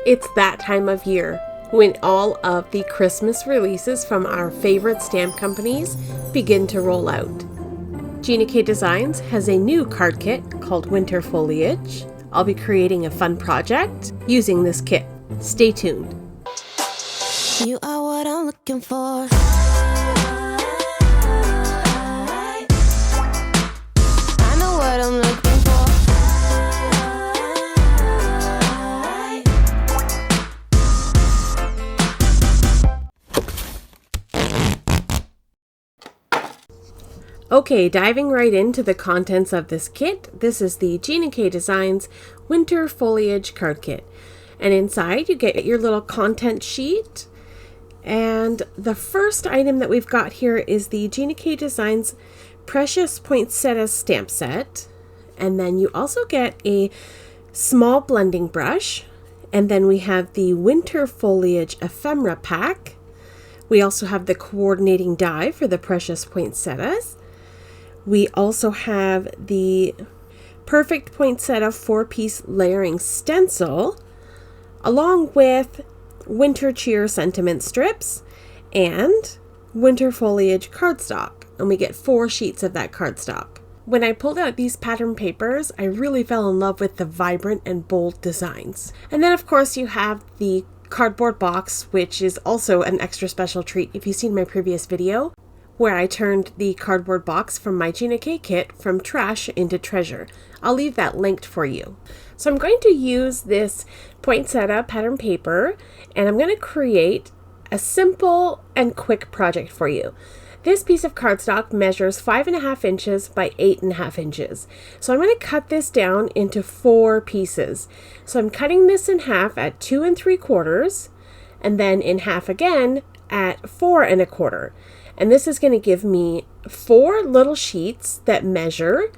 It's that time of year when all of the Christmas releases from our favorite stamp companies begin to roll out. Gina Designs has a new card kit called Winter Foliage. I'll be creating a fun project using this kit. Stay tuned. You are what I'm looking for. I know what I'm looking for. Okay, diving right into the contents of this kit. This is the Gina Designs Winter Foliage card kit. And inside you get your little content sheet. And the first item that we've got here is the Gina Designs Precious Poinsettia stamp set. And then you also get a small blending brush. And then we have the Winter Foliage ephemera pack. We also have the coordinating die for the precious poinsettias. We also have the Perfect Poinsettia 4-piece layering stencil, along with Winter Cheer sentiment strips and Winter Foliage cardstock. And we get 4 sheets of that cardstock. When I pulled out these pattern papers, I really fell in love with the vibrant and bold designs. And then of course you have the cardboard box, which is also an extra special treat if you've seen my previous video, where I turned the cardboard box from my Gina kit from trash into treasure. I'll leave that linked for you. So I'm going to use this poinsettia pattern paper, and I'm going to create a simple and quick project for you. This piece of cardstock measures 5.5 inches by 8.5 inches. So I'm going to cut this down into 4 pieces. So I'm cutting this in half at 2 3/4, and then in half again at 4 1/4. And this is going to give me 4 little sheets that measure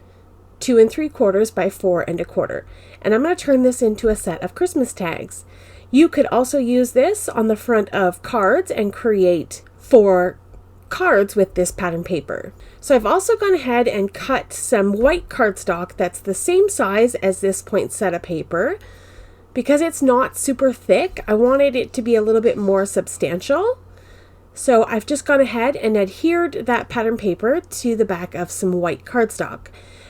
2 3/4 by 4 1/4. And I'm going to turn this into a set of Christmas tags. You could also use this on the front of cards and create 4 cards with this pattern paper. So I've also gone ahead and cut some white cardstock that's the same size as this poinsettia paper. Because it's not super thick, I wanted it to be a little bit more substantial. So I've just gone ahead and adhered that pattern paper to the back of some white cardstock.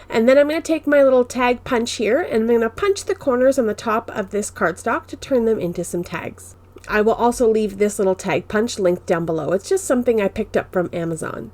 And then I'm going to take my little tag punch here and I'm going to punch the corners on the top of this cardstock to turn them into some tags. I will also leave this little tag punch linked down below. It's just something I picked up from Amazon.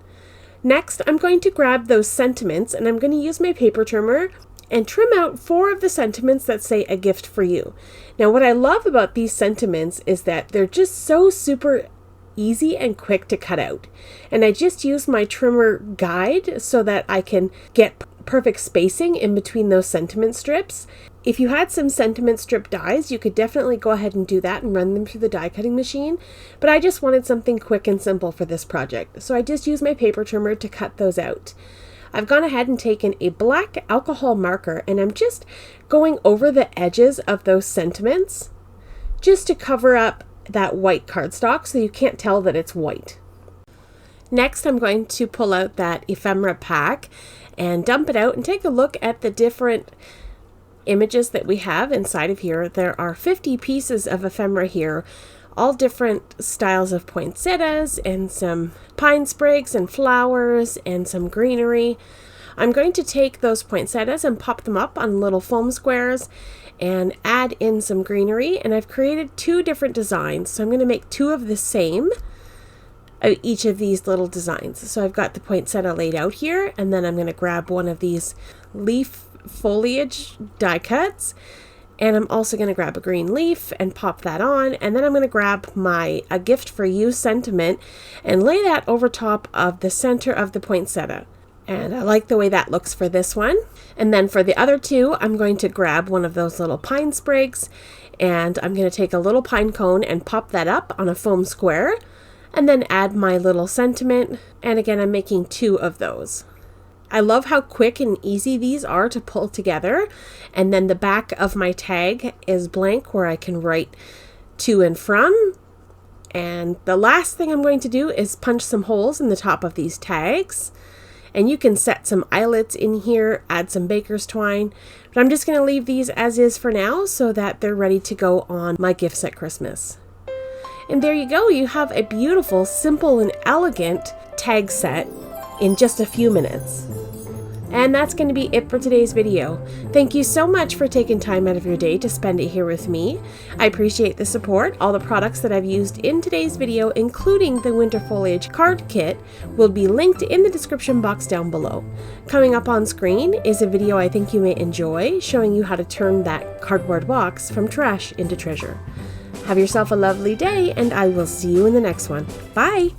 Next, I'm going to grab those sentiments and I'm going to use my paper trimmer and trim out 4 of the sentiments that say a gift for you. Now what I love about these sentiments is that they're just so super easy and quick to cut out. And I just use my trimmer guide so that I can get perfect spacing in between those sentiment strips. If you had some sentiment strip dies, you could definitely go ahead and do that and run them through the die cutting machine. But I just wanted something quick and simple for this project. So I just used my paper trimmer to cut those out. I've gone ahead and taken a black alcohol marker and I'm just going over the edges of those sentiments just to cover up that white cardstock so you can't tell that it's white. Next, I'm going to pull out that ephemera pack and dump it out and take a look at the different images that we have inside of here. There are 50 pieces of ephemera here, all different styles of poinsettias and some pine sprigs and flowers and some greenery. I'm going to take those poinsettias and pop them up on little foam squares and add in some greenery, and I've created 2 different designs. So I'm going to make 2 of the same of each of these little designs. So I've got the poinsettia laid out here, and then I'm going to grab one of these leaf foliage die cuts, and I'm also going to grab a green leaf and pop that on, and then I'm going to grab my a gift for you sentiment and lay that over top of the center of the poinsettia. And I like the way that looks for this one. And then for the other 2, I'm going to grab one of those little pine sprigs and I'm going to take a little pine cone and pop that up on a foam square and then add my little sentiment. And again, I'm making 2 of those. I love how quick and easy these are to pull together. And then the back of my tag is blank where I can write to and from. And the last thing I'm going to do is punch some holes in the top of these tags. And you can set some eyelets in here, add some baker's twine. But I'm just going to leave these as is for now so that they're ready to go on my gifts at Christmas. And there you go. You have a beautiful, simple, and elegant tag set in just a few minutes. And that's going to be it for today's video. Thank you so much for taking time out of your day to spend it here with me. I appreciate the support. All the products that I've used in today's video, including the Winter Foliage card kit, will be linked in the description box down below. Coming up on screen is a video I think you may enjoy, showing you how to turn that cardboard box from trash into treasure. Have yourself a lovely day, and I will see you in the next one. Bye!